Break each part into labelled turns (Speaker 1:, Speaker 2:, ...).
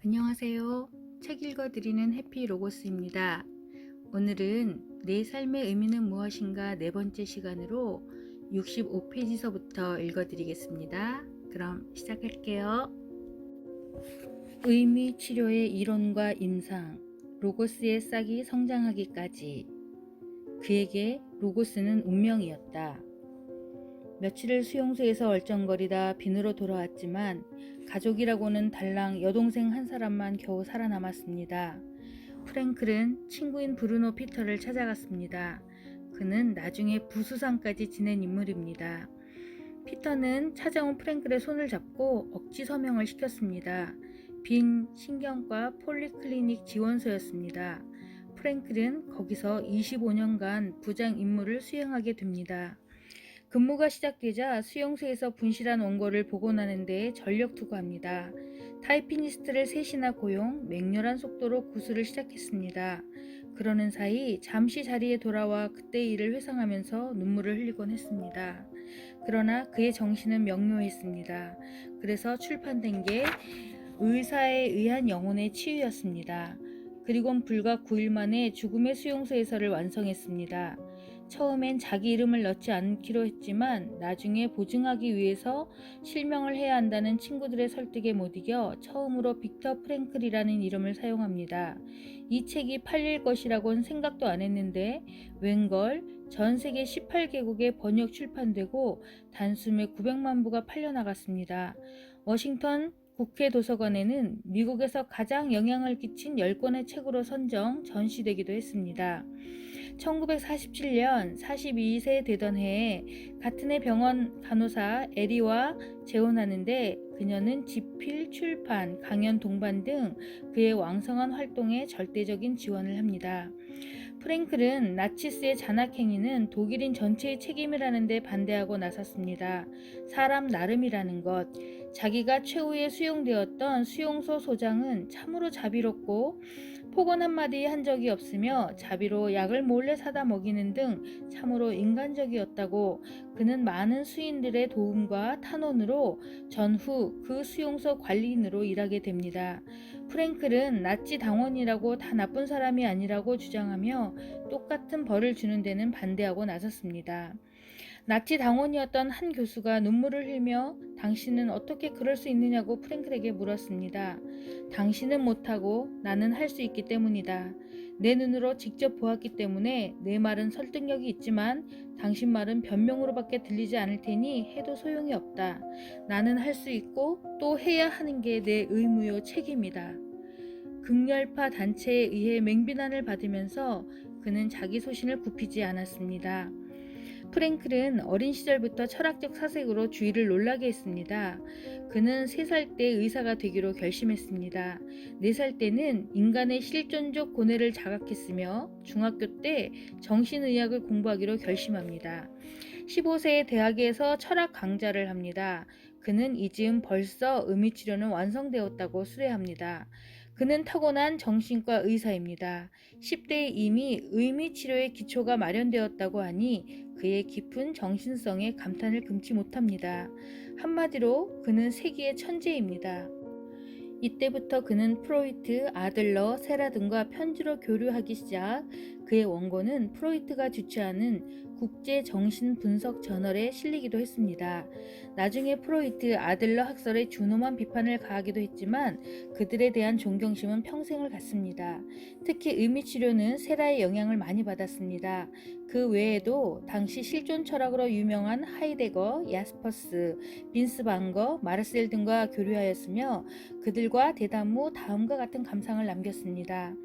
Speaker 1: 안녕하세요. 책 읽어드리는 해피 로고스입니다. 오늘은 내 삶의 의미는 무엇인가 네 번째 시간으로 65페이지서부터 읽어드리겠습니다. 그럼 시작할게요. 의미 치료의 이론과 임상, 로고스의 싹이 성장하기까지. 그에게 로고스는 운명이었다. 며칠을 수용소에서 얼쩡거리다 빈으로 돌아왔지만 가족이라고는 달랑 여동생 한 사람만 겨우 살아남았습니다. 프랭클은 친구인 브루노 피터를 찾아갔습니다. 그는 나중에 부수상까지 지낸 인물입니다. 피터는 찾아온 프랭클의 손을 잡고 억지 서명을 시켰습니다. 빈 신경과 폴리클리닉 지원소였습니다. 프랭클은 거기서 25년간 부장 임무를 수행하게 됩니다. 근무가 시작되자 수용소에서 분실한 원고를 복원하는 데 전력 투구합니다. 타이피니스트를 셋이나 고용, 맹렬한 속도로 구술을 시작했습니다. 그러는 사이 잠시 자리에 돌아와 그때의 일을 회상하면서 눈물을 흘리곤 했습니다. 그러나 그의 정신은 명료했습니다. 그래서 출판된 게 의사에 의한 영혼의 치유였습니다. 그리곤 불과 9일 만에 죽음의 수용소에서를 완성했습니다. 처음엔 자기 이름을 넣지 않기로 했지만 나중에 보증하기 위해서 실명을 해야 한다는 친구들의 설득에 못 이겨 처음으로 빅터 프랭클이라는 이름을 사용합니다. 이 책이 팔릴 것이라고는 생각도 안 했는데 웬걸 전 세계 18개국에 번역 출판되고 단숨에 900만 부가 팔려나갔습니다. 워싱턴 국회 도서관에는 미국에서 가장 영향을 끼친 10권의 책으로 선정, 전시되기도 했습니다. 1947년 42세 되던 해에 같은 해 병원 간호사 에리와 재혼하는데 그녀는 집필, 출판, 강연 동반 등 그의 왕성한 활동에 절대적인 지원을 합니다. 프랭클은 나치스의 잔악행위는 독일인 전체의 책임이라는 데 반대하고 나섰습니다. 사람 나름이라는 것, 자기가 최후에 수용되었던 수용소 소장은 참으로 자비롭고 폭언 한마디 한 적이 없으며 자비로 약을 몰래 사다 먹이는 등 참으로 인간적이었다고 그는 많은 수인들의 도움과 탄원으로 전후 그 수용소 관리인으로 일하게 됩니다. 프랭클은 나치 당원이라고 다 나쁜 사람이 아니라고 주장하며 똑같은 벌을 주는 데는 반대하고 나섰습니다. 나치 당원이었던 한 교수가 눈물을 흘며 당신은 어떻게 그럴 수 있느냐고 프랭클에게 물었습니다. 당신은 못하고 나는 할 수 있기 때문이다. 내 눈으로 직접 보았기 때문에 내 말은 설득력이 있지만 당신 말은 변명으로밖에 들리지 않을 테니 해도 소용이 없다. 나는 할 수 있고 또 해야 하는 게 내 의무요 책임이다. 극렬파 단체에 의해 맹비난을 받으면서 그는 자기 소신을 굽히지 않았습니다. 프랭클은 어린 시절부터 철학적 사색으로 주위를 놀라게 했습니다. 그는 3살 때 의사가 되기로 결심했습니다. 4살 때는 인간의 실존적 고뇌를 자각했으며 중학교 때 정신의학을 공부하기로 결심합니다. 15세에 대학에서 철학 강좌를 합니다. 그는 이즈음 벌써 의미치료는 완성되었다고 수레합니다. 그는 타고난 정신과 의사입니다. 10대에 이미 의미치료의 기초가 마련되었다고 하니 그의 깊은 정신성에 감탄을 금치 못합니다. 한마디로 그는 세기의 천재입니다. 이때부터 그는 프로이트, 아들러, 세라 등과 편지로 교류하기 시작. 그의 원고는 프로이트가 주최하는 국제정신분석저널에 실리기도 했습니다. 나중에 프로이트, 아들러 학설에 준엄한 비판을 가하기도 했지만 그들에 대한 존경심은 평생을 갔습니다. 특히 의미치료는 세라의 영향을 많이 받았습니다. 그 외에도 당시 실존 철학으로 유명한 하이데거, 야스퍼스, 빈스 방거, 마르셀 등과 교류하였으며 그들과 대담 후 다음과 같은 감상을 남겼습니다.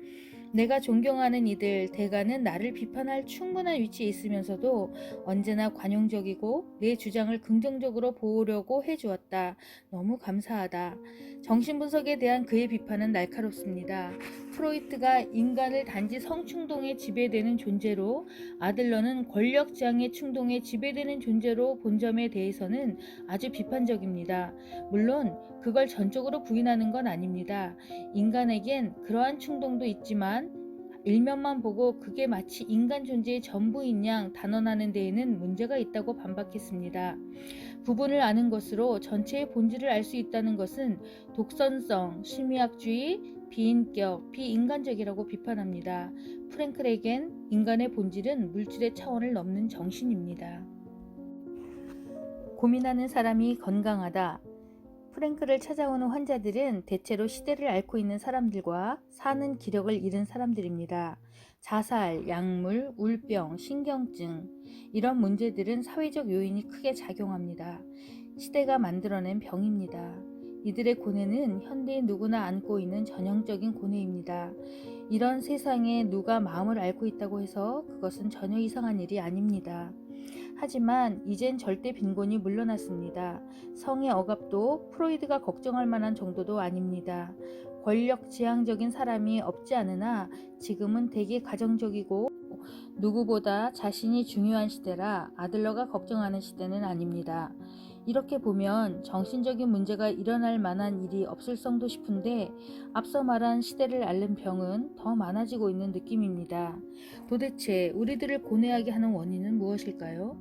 Speaker 1: 내가 존경하는 이들 대가는 나를 비판할 충분한 위치에 있으면서도 언제나 관용적이고 내 주장을 긍정적으로 보려고 해주었다. 너무 감사하다. 정신분석에 대한 그의 비판은 날카롭습니다. 프로이트가 인간을 단지 성충동에 지배되는 존재로 아들러는 권력지향의 충동에 지배되는 존재로 본 점에 대해서는 아주 비판적입니다. 물론 그걸 전적으로 부인하는 건 아닙니다. 인간에겐 그러한 충동도 있지만 일면만 보고 그게 마치 인간 존재의 전부인 양 단언하는 데에는 문제가 있다고 반박했습니다. 부분을 아는 것으로 전체의 본질을 알 수 있다는 것은 독선성, 심리학주의, 비인격, 비인간적이라고 비판합니다. 프랭클에겐 인간의 본질은 물질의 차원을 넘는 정신입니다. 고민하는 사람이 건강하다. 프랭클을 찾아오는 환자들은 대체로 시대를 앓고 있는 사람들과 사는 기력을 잃은 사람들입니다. 자살, 약물, 울병, 신경증 이런 문제들은 사회적 요인이 크게 작용합니다. 시대가 만들어낸 병입니다. 이들의 고뇌는 현대인 누구나 안고 있는 전형적인 고뇌입니다. 이런 세상에 누가 마음을 앓고 있다고 해서 그것은 전혀 이상한 일이 아닙니다. 하지만 이젠 절대 빈곤이 물러났습니다. 성의 억압도 프로이드가 걱정할 만한 정도도 아닙니다. 권력 지향적인 사람이 없지 않으나 지금은 되게 가정적이고 누구보다 자신이 중요한 시대라 아들러가 걱정하는 시대는 아닙니다. 이렇게 보면 정신적인 문제가 일어날 만한 일이 없을성도 싶은데 앞서 말한 시대를 앓는 병은 더 많아지고 있는 느낌입니다. 도대체 우리들을 고뇌하게 하는 원인은 무엇일까요?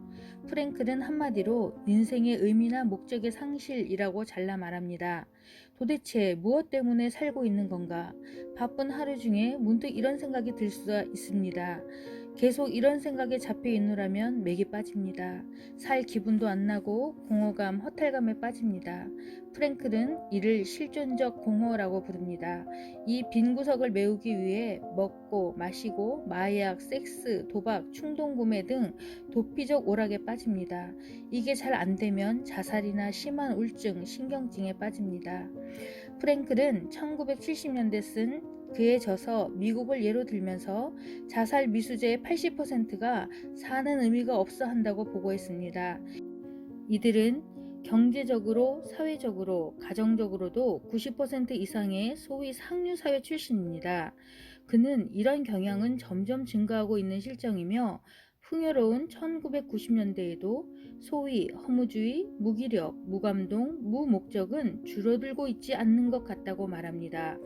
Speaker 1: 프랭클은 한마디로 인생의 의미나 목적의 상실이라고 잘라 말합니다. 도대체 무엇 때문에 살고 있는 건가? 바쁜 하루 중에 문득 이런 생각이 들 수가 있습니다. 계속 이런 생각에 잡혀 있노라면 맥이 빠집니다. 살 기분도 안 나고 공허감, 허탈감에 빠집니다. 프랭클은 이를 실존적 공허라고 부릅니다. 이 빈 구석을 메우기 위해 먹고 마시고 마약, 섹스, 도박, 충동구매 등 도피적 오락에 빠집니다. 이게 잘 안 되면 자살이나 심한 우울증, 신경증에 빠집니다. 프랭클은 1970년대 쓴 그의 저서 미국을 예로 들면서 자살 미수자의 80%가 사는 의미가 없어 한다고 보고했습니다. 이들은 경제적으로, 사회적으로, 가정적으로도 90% 이상의 소위 상류사회 출신입니다. 그는 이런 경향은 점점 증가하고 있는 실정이며 풍요로운 1990년대에도 소위 허무주의, 무기력, 무감동, 무목적은 줄어들고 있지 않는 것 같다고 말합니다.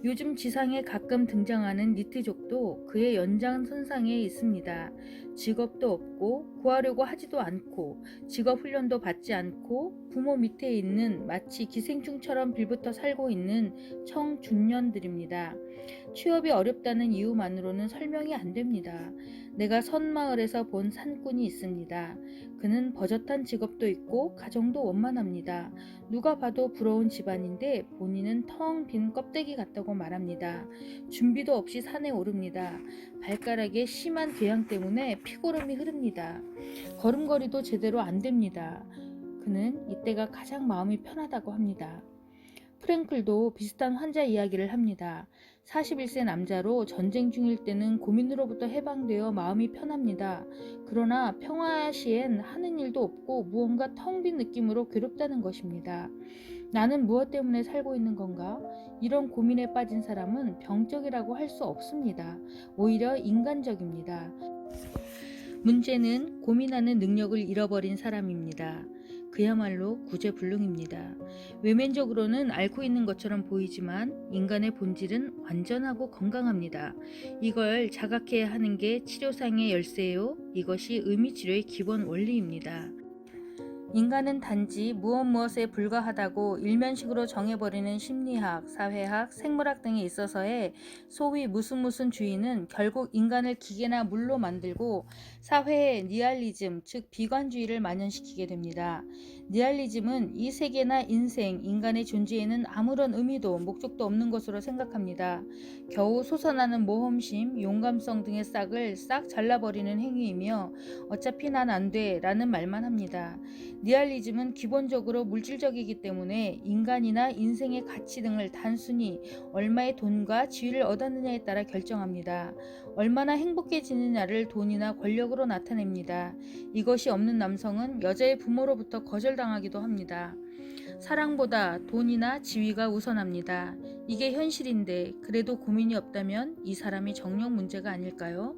Speaker 1: 요즘 지상에 가끔 등장하는 니트족도 그의 연장선상에 있습니다. 직업도 없고 구하려고 하지도 않고 직업 훈련도 받지 않고 부모 밑에 있는 마치 기생충처럼 빌붙어 살고 있는 청중년들입니다. 취업이 어렵다는 이유만으로는 설명이 안 됩니다. 내가 선마을에서 본 산꾼이 있습니다. 그는 버젓한 직업도 있고 가정도 원만합니다. 누가 봐도 부러운 집안인데 본인은 텅 빈 껍데기 같다고 말합니다. 준비도 없이 산에 오릅니다. 발가락에 심한 궤양 때문에 피고름이 흐릅니다. 걸음걸이도 제대로 안 됩니다. 그는 이때가 가장 마음이 편하다고 합니다. 프랭클도 비슷한 환자 이야기를 합니다. 41세 남자로 전쟁 중일 때는 고민으로부터 해방되어 마음이 편합니다. 그러나 평화 시엔 하는 일도 없고 무언가 텅 빈 느낌으로 괴롭다는 것입니다. 나는 무엇 때문에 살고 있는 건가? 이런 고민에 빠진 사람은 병적이라고 할 수 없습니다. 오히려 인간적입니다. 문제는 고민하는 능력을 잃어버린 사람입니다. 그야말로 구제불능입니다. 외면적으로는 앓고 있는 것처럼 보이지만 인간의 본질은 완전하고 건강합니다. 이걸 자각해야 하는 게 치료상의 열쇠요. 이것이 의미치료의 기본 원리입니다. 인간은 단지 무엇에 불과하다고 일면식으로 정해버리는 심리학, 사회학, 생물학 등에 있어서의 소위 무슨 주의는 결국 인간을 기계나 물로 만들고 사회의 니알리즘, 즉 비관주의를 만연시키게 됩니다. 니알리즘은 이 세계나 인생, 인간의 존재에는 아무런 의미도 목적도 없는 것으로 생각합니다. 겨우 솟아나는 모험심, 용감성 등의 싹을 싹 잘라버리는 행위이며 어차피 난 안 돼 라는 말만 합니다. 니알리즘은 기본적으로 물질적이기 때문에 인간이나 인생의 가치 등을 단순히 얼마의 돈과 지위를 얻었느냐에 따라 결정합니다. 얼마나 행복해지느냐를 돈이나 권력으로 나타냅니다. 이것이 없는 남성은 여자의 부모로부터 거절당하기도 합니다. 사랑보다 돈이나 지위가 우선합니다. 이게 현실인데 그래도 고민이 없다면 이 사람이 정력 문제가 아닐까요?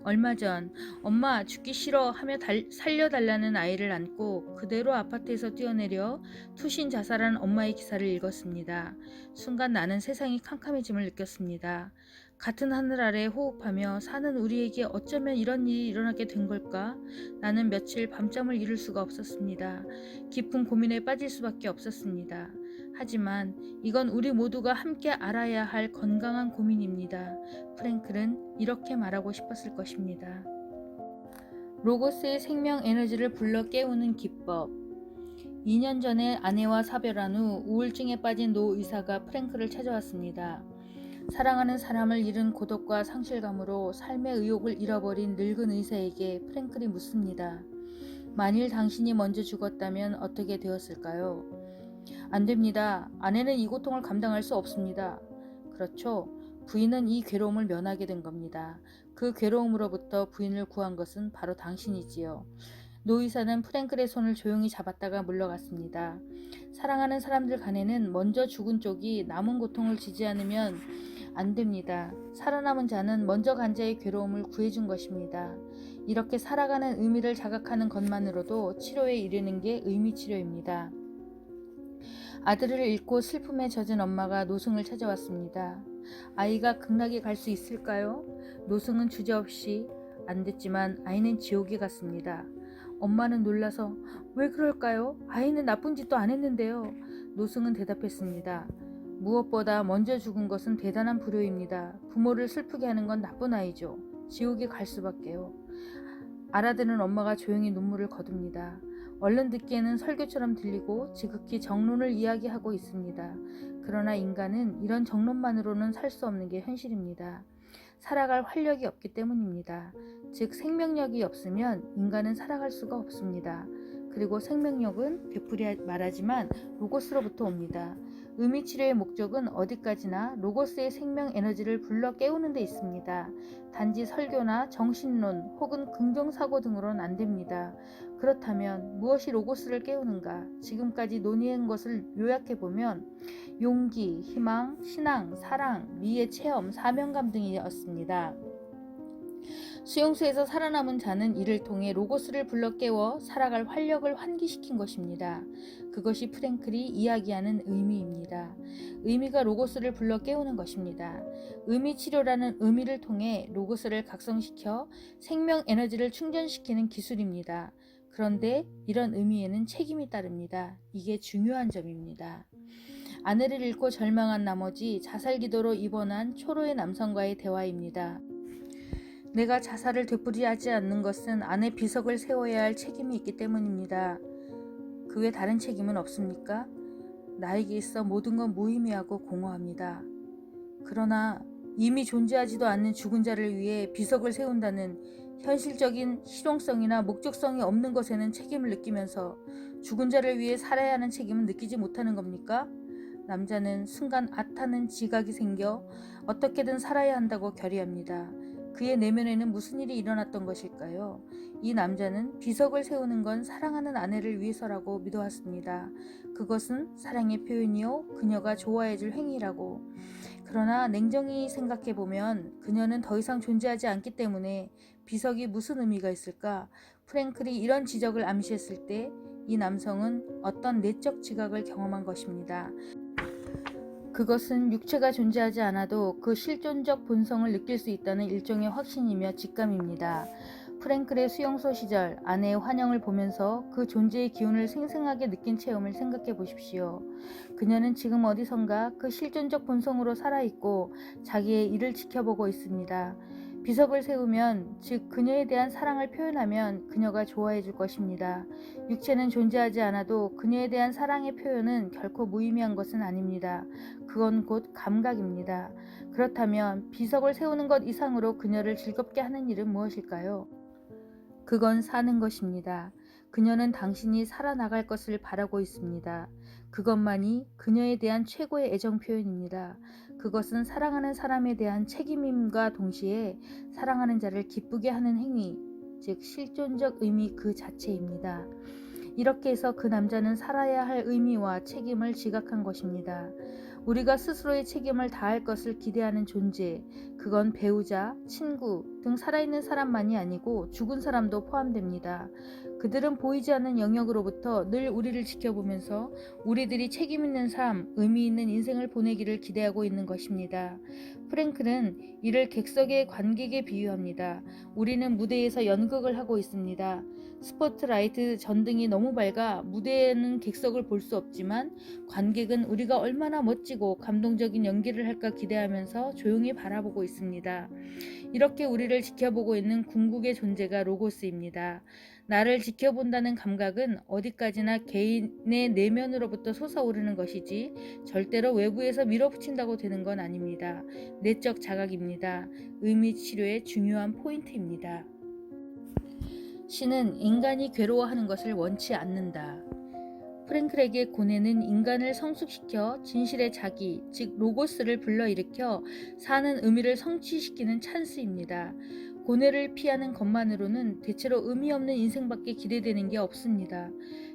Speaker 1: 얼마 전 엄마 죽기 싫어 하며 살려달라는 아이를 안고 그대로 아파트에서 뛰어내려 투신 자살한 엄마의 기사를 읽었습니다. 순간 나는 세상이 캄캄해짐을 느꼈습니다. 같은 하늘 아래 호흡하며 사는 우리에게 어쩌면 이런 일이 일어나게 된 걸까? 나는 며칠 밤잠을 이룰 수가 없었습니다. 깊은 고민에 빠질 수밖에 없었습니다. 하지만 이건 우리 모두가 함께 알아야 할 건강한 고민입니다. 프랭클은 이렇게 말하고 싶었을 것입니다. 로고스의 생명 에너지를 불러 깨우는 기법. 2년 전에 아내와 사별한 후 우울증에 빠진 노 의사가 프랭클을 찾아왔습니다. 사랑하는 사람을 잃은 고독과 상실감으로 삶의 의욕을 잃어버린 늙은 의사에게 프랭클이 묻습니다. 만일 당신이 먼저 죽었다면 어떻게 되었을까요? 안 됩니다. 아내는 이 고통을 감당할 수 없습니다. 그렇죠. 부인은 이 괴로움을 면하게 된 겁니다. 그 괴로움으로부터 부인을 구한 것은 바로 당신이지요. 노 의사는 프랭클의 손을 조용히 잡았다가 물러갔습니다. 사랑하는 사람들 간에는 먼저 죽은 쪽이 남은 고통을 지지 않으면 안 됩니다. 살아남은 자는 먼저 간 자의 괴로움을 구해준 것입니다. 이렇게 살아가는 의미를 자각하는 것만으로도 치료에 이르는 게 의미치료입니다. 아들을 잃고 슬픔에 젖은 엄마가 노승을 찾아왔습니다. 아이가 극락에 갈 수 있을까요? 노승은 주저없이 안 됐지만 아이는 지옥에 갔습니다. 엄마는 놀라서 왜 그럴까요? 아이는 나쁜 짓도 안 했는데요. 노승은 대답했습니다. 무엇보다 먼저 죽은 것은 대단한 불효입니다. 부모를 슬프게 하는 건 나쁜 아이죠. 지옥에 갈 수밖에요. 알아듣는 엄마가 조용히 눈물을 거둡니다. 얼른 듣기에는 설교처럼 들리고 지극히 정론을 이야기하고 있습니다. 그러나 인간은 이런 정론만으로는 살 수 없는 게 현실입니다. 살아갈 활력이 없기 때문입니다. 즉 생명력이 없으면 인간은 살아갈 수가 없습니다. 그리고 생명력은 되풀이 말하지만 로고스로부터 옵니다. 의미치료의 목적은 어디까지나 로고스의 생명 에너지를 불러 깨우는 데 있습니다. 단지 설교나 정신론 혹은 긍정사고 등으로는 안 됩니다. 그렇다면 무엇이 로고스를 깨우는가? 지금까지 논의한 것을 요약해보면 용기, 희망, 신앙, 사랑, 미의 체험, 사명감 등이었습니다. 수용소에서 살아남은 자는 이를 통해 로고스를 불러 깨워 살아갈 활력을 환기시킨 것입니다. 그것이 프랭클이 이야기하는 의미입니다. 의미가 로고스를 불러 깨우는 것입니다. 의미치료라는 의미를 통해 로고스를 각성시켜 생명 에너지를 충전시키는 기술입니다. 그런데 이런 의미에는 책임이 따릅니다. 이게 중요한 점입니다. 아내를 잃고 절망한 나머지 자살 기도로 입원한 초로의 남성과의 대화입니다. 내가 자살을 되풀이하지 않는 것은 아내 비석을 세워야 할 책임이 있기 때문입니다. 그 외 다른 책임은 없습니까? 나에게 있어 모든 건 무의미하고 공허합니다. 그러나 이미 존재하지도 않는 죽은 자를 위해 비석을 세운다는 현실적인 실용성이나 목적성이 없는 것에는 책임을 느끼면서 죽은 자를 위해 살아야 하는 책임은 느끼지 못하는 겁니까? 남자는 순간 아타는 지각이 생겨 어떻게든 살아야 한다고 결의합니다. 그의 내면에는 무슨 일이 일어났던 것일까요? 이 남자는 비석을 세우는 건 사랑하는 아내를 위해서라고 믿어왔습니다. 그것은 사랑의 표현이요 그녀가 좋아해줄 행위라고. 그러나 냉정히 생각해보면 그녀는 더 이상 존재하지 않기 때문에 비석이 무슨 의미가 있을까? 프랭클이 이런 지적을 암시했을 때 이 남성은 어떤 내적 지각을 경험한 것입니다. 그것은 육체가 존재하지 않아도 그 실존적 본성을 느낄 수 있다는 일종의 확신이며 직감입니다. 프랭클의 수용소 시절 아내의 환영을 보면서 그 존재의 기운을 생생하게 느낀 체험을 생각해 보십시오. 그녀는 지금 어디선가 그 실존적 본성으로 살아있고 자기의 일을 지켜보고 있습니다. 비석을 세우면, 즉 그녀에 대한 사랑을 표현하면 그녀가 좋아해 줄 것입니다. 육체는 존재하지 않아도 그녀에 대한 사랑의 표현은 결코 무의미한 것은 아닙니다. 그건 곧 감각입니다. 그렇다면 비석을 세우는 것 이상으로 그녀를 즐겁게 하는 일은 무엇일까요? 그건 사는 것입니다. 그녀는 당신이 살아나갈 것을 바라고 있습니다. 그것만이 그녀에 대한 최고의 애정 표현입니다. 그것은 사랑하는 사람에 대한 책임임과 동시에 사랑하는 자를 기쁘게 하는 행위, 즉 실존적 의미 그 자체입니다. 이렇게 해서 그 남자는 살아야 할 의미와 책임을 지각한 것입니다. 우리가 스스로의 책임을 다할 것을 기대하는 존재, 그건 배우자, 친구 등 살아있는 사람만이 아니고 죽은 사람도 포함됩니다. 그들은 보이지 않는 영역으로부터 늘 우리를 지켜보면서 우리들이 책임 있는 삶, 의미 있는 인생을 보내기를 기대하고 있는 것입니다. 프랭클은 이를 객석의 관객에 비유합니다. 우리는 무대에서 연극을 하고 있습니다. 스포트라이트 전등이 너무 밝아 무대에는 객석을 볼 수 없지만 관객은 우리가 얼마나 멋지고 감동적인 연기를 할까 기대하면서 조용히 바라보고 있습니다. 이렇게 우리를 지켜보고 있는 궁극의 존재가 로고스입니다. 나를 지켜본다는 감각은 어디까지나 개인의 내면으로부터 솟아오르는 것이지 절대로 외부에서 밀어붙인다고 되는 건 아닙니다. 내적 자각입니다. 의미 치료의 중요한 포인트입니다. 신은 인간이 괴로워하는 것을 원치 않는다. 프랭클에게 고뇌는 인간을 성숙시켜 진실의 자기, 즉 로고스를 불러일으켜 사는 의미를 성취시키는 찬스입니다. 고뇌를 피하는 것만으로는 대체로 의미 없는 인생밖에 기대되는 게 없습니다.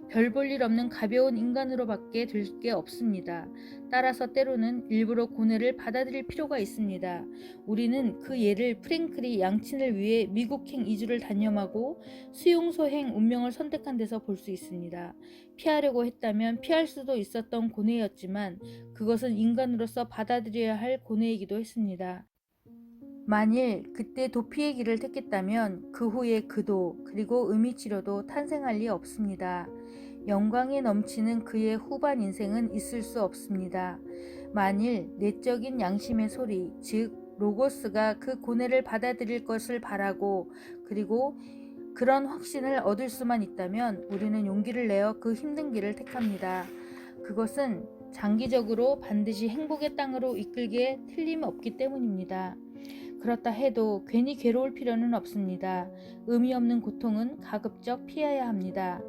Speaker 1: 별 볼 일 없는 가벼운 인간으로밖에 될 게 없습니다. 따라서 때로는 일부러 고뇌를 받아들일 필요가 있습니다. 우리는 그 예를 프랭클이 양친을 위해 미국행 이주를 단념하고 수용소행 운명을 선택한 데서 볼 수 있습니다. 피하려고 했다면 피할 수도 있었던 고뇌였지만 그것은 인간으로서 받아들여야 할 고뇌이기도 했습니다. 만일 그때 도피의 길을 택했다면 그 후에 그도 그리고 의미치료도 탄생할 리 없습니다. 영광에 넘치는 그의 후반 인생은 있을 수 없습니다. 만일 내적인 양심의 소리, 즉 로고스가 그 고뇌를 받아들일 것을 바라고 그리고 그런 확신을 얻을 수만 있다면 우리는 용기를 내어 그 힘든 길을 택합니다. 그것은 장기적으로 반드시 행복의 땅으로 이끌기에 틀림없기 때문입니다. 그렇다 해도 괜히 괴로울 필요는 없습니다. 의미 없는 고통은 가급적 피해야 합니다.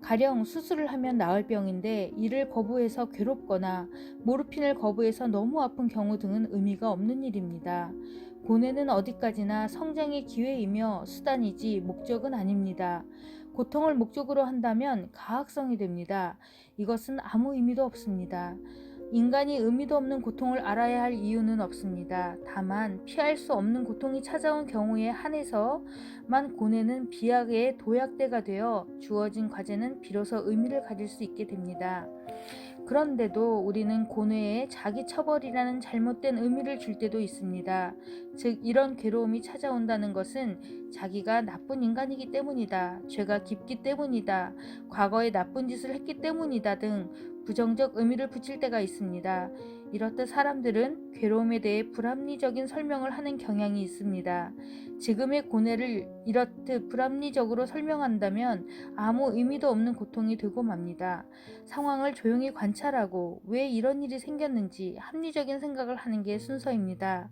Speaker 1: 가령 수술을 하면 나을 병인데 이를 거부해서 괴롭거나 모르핀을 거부해서 너무 아픈 경우 등은 의미가 없는 일입니다. 고뇌는 어디까지나 성장의 기회이며 수단이지 목적은 아닙니다. 고통을 목적으로 한다면 가학성이 됩니다. 이것은 아무 의미도 없습니다. 인간이 의미도 없는 고통을 알아야 할 이유는 없습니다. 다만 피할 수 없는 고통이 찾아온 경우에 한해서만 고뇌는 비약의 도약대가 되어 주어진 과제는 비로소 의미를 가질 수 있게 됩니다. 그런데도 우리는 고뇌에 자기 처벌이라는 잘못된 의미를 줄 때도 있습니다. 즉 이런 괴로움이 찾아온다는 것은 자기가 나쁜 인간이기 때문이다, 죄가 깊기 때문이다, 과거에 나쁜 짓을 했기 때문이다 등 부정적 의미를 붙일 때가 있습니다. 이렇듯 사람들은 괴로움에 대해 불합리적인 설명을 하는 경향이 있습니다. 지금의 고뇌를 이렇듯 불합리적으로 설명한다면 아무 의미도 없는 고통이 되고 맙니다. 상황을 조용히 관찰하고 왜 이런 일이 생겼는지 합리적인 생각을 하는 게 순서입니다.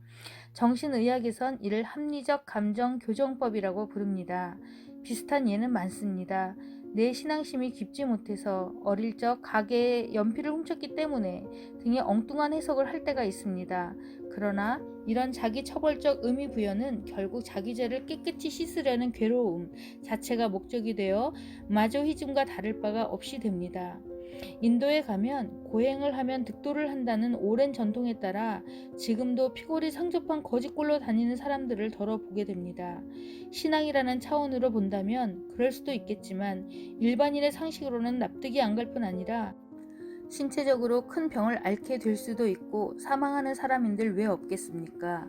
Speaker 1: 정신의학에선 이를 합리적 감정 교정법이라고 부릅니다. 비슷한 예는 많습니다. 내 신앙심이 깊지 못해서 어릴 적 가게에 연필을 훔쳤기 때문에 등의 엉뚱한 해석을 할 때가 있습니다. 그러나 이런 자기 처벌적 의미 부여는 결국 자기 죄를 깨끗이 씻으려는 괴로움 자체가 목적이 되어 마조히즘과 다를 바가 없이 됩니다. 인도에 가면 고행을 하면 득도를 한다는 오랜 전통에 따라 지금도 피골이 상접한 거짓골로 다니는 사람들을 덜어 보게 됩니다. 신앙이라는 차원으로 본다면 그럴 수도 있겠지만 일반인의 상식으로는 납득이 안 갈 뿐 아니라 신체적으로 큰 병을 앓게 될 수도 있고 사망하는 사람인들 왜 없겠습니까?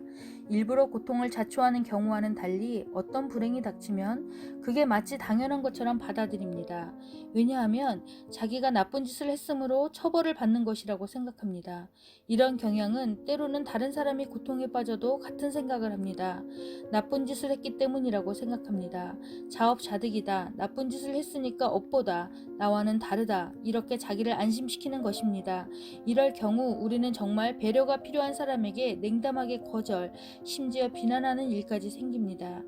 Speaker 1: 일부러 고통을 자초하는 경우와는 달리 어떤 불행이 닥치면 그게 마치 당연한 것처럼 받아들입니다. 왜냐하면 자기가 나쁜 짓을 했으므로 처벌을 받는 것이라고 생각합니다. 이런 경향은 때로는 다른 사람이 고통에 빠져도 같은 생각을 합니다. 나쁜 짓을 했기 때문이라고 생각합니다. 자업자득이다. 나쁜 짓을 했으니까 업보다. 나와는 다르다. 이렇게 자기를 안심시키는 것입니다. 이럴 경우 우리는 정말 배려가 필요한 사람에게 냉담하게 거절, 심지어 비난하는 일까지 생깁니다.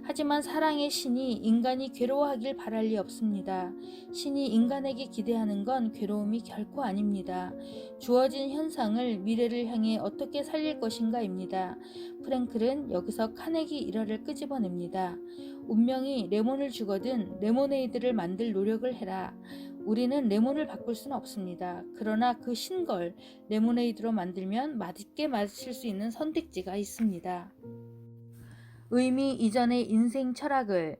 Speaker 1: 하지만 사랑의 신이 인간이 괴로워하길 바랄 리 없습니다. 신이 인간에게 기대하는 건 괴로움이 결코 아닙니다. 주어진 현상을 미래를 향해 어떻게 살릴 것인가입니다. 프랭클은 여기서 카네기 일화를 끄집어냅니다. 운명이 레몬을 주거든 레모네이드를 만들 노력을 해라. 우리는 레몬을 바꿀 수는 없습니다. 그러나 그 신걸 레모네이드로 만들면 맛있게 마실 수 있는 선택지가 있습니다. 의미 이전의 인생 철학을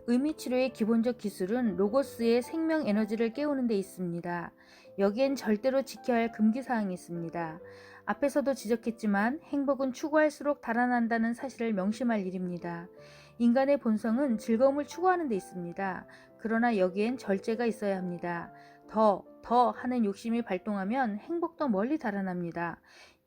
Speaker 1: 의미치료의 기본적 기술은 로고스의 생명 에너지를 깨우는 데 있습니다. 여기엔 절대로 지켜야 할 금기사항이 있습니다. 앞에서도 지적했지만 행복은 추구할수록 달아난다는 사실을 명심할 일입니다. 인간의 본성은 즐거움을 추구하는 데 있습니다. 그러나 여기엔 절제가 있어야 합니다. 더 하는 욕심이 발동하면 행복도 멀리 달아납니다.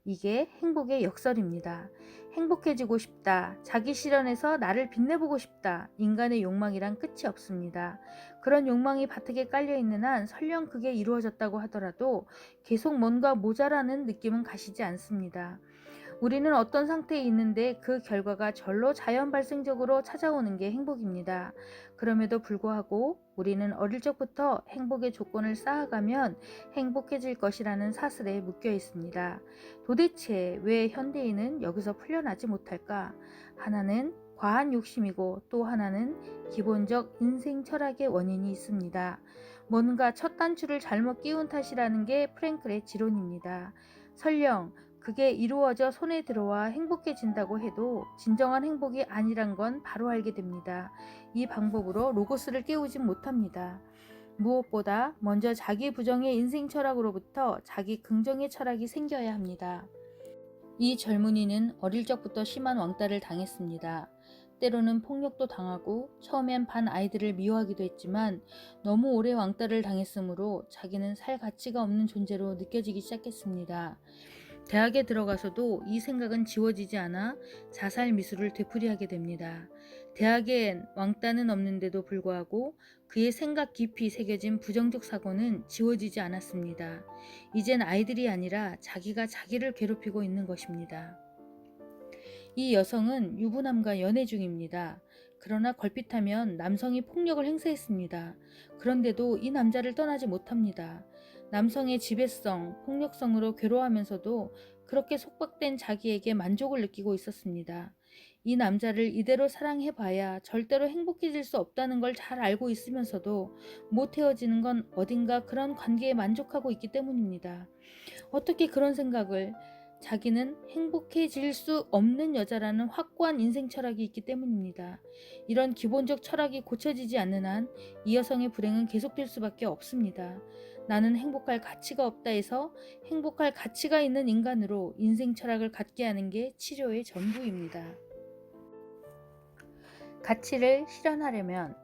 Speaker 1: 이게 행복의 역설입니다. 행복해지고 싶다. 자기 실현에서 나를 빛내보고 싶다. 인간의 욕망이란 끝이 없습니다. 그런 욕망이 바닥에 깔려있는 한 설령 그게 이루어졌다고 하더라도 계속 뭔가 모자라는 느낌은 가시지 않습니다. 우리는 어떤 상태에 있는데 그 결과가 절로 자연 발생적으로 찾아오는 게 행복입니다. 그럼에도 불구하고 우리는 어릴 적부터 행복의 조건을 쌓아가면 행복해질 것이라는 사슬에 묶여 있습니다. 도대체 왜 현대인은 여기서 풀려나지 못할까? 하나는 과한 욕심이고 또 하나는 기본적 인생 철학의 원인이 있습니다. 뭔가 첫 단추를 잘못 끼운 탓이라는 게 프랭클의 지론입니다. 설령 그게 이루어져 손에 들어와 행복해진다고 해도 진정한 행복이 아니란 건 바로 알게 됩니다. 이 방법으로 로고스를 깨우진 못합니다. 무엇보다 먼저 자기 부정의 인생 철학으로부터 자기 긍정의 철학이 생겨야 합니다. 이 젊은이는 어릴 적부터 심한 왕따를 당했습니다. 때로는 폭력도 당하고 처음엔 반 아이들을 미워하기도 했지만 너무 오래 왕따를 당했으므로 자기는 살 가치가 없는 존재로 느껴지기 시작했습니다. 대학에 들어가서도 이 생각은 지워지지 않아 자살 미술을 되풀이하게 됩니다. 대학엔 왕따는 없는데도 불구하고 그의 생각 깊이 새겨진 부정적 사고는 지워지지 않았습니다. 이젠 아이들이 아니라 자기가 자기를 괴롭히고 있는 것입니다. 이 여성은 유부남과 연애 중입니다. 그러나 걸핏하면 남성이 폭력을 행사했습니다. 그런데도 이 남자를 떠나지 못합니다. 남성의 지배성, 폭력성으로 괴로워하면서도 그렇게 속박된 자기에게 만족을 느끼고 있었습니다. 이 남자를 이대로 사랑해봐야 절대로 행복해질 수 없다는 걸 잘 알고 있으면서도 못 헤어지는 건 어딘가 그런 관계에 만족하고 있기 때문입니다. 어떻게 그런 생각을? 자기는 행복해질 수 없는 여자라는 확고한 인생 철학이 있기 때문입니다. 이런 기본적 철학이 고쳐지지 않는 한 이 여성의 불행은 계속될 수밖에 없습니다. 나는 행복할 가치가 없다 해서 행복할 가치가 있는 인간으로 인생 철학을 갖게 하는 게 치료의 전부입니다. 가치를 실현하려면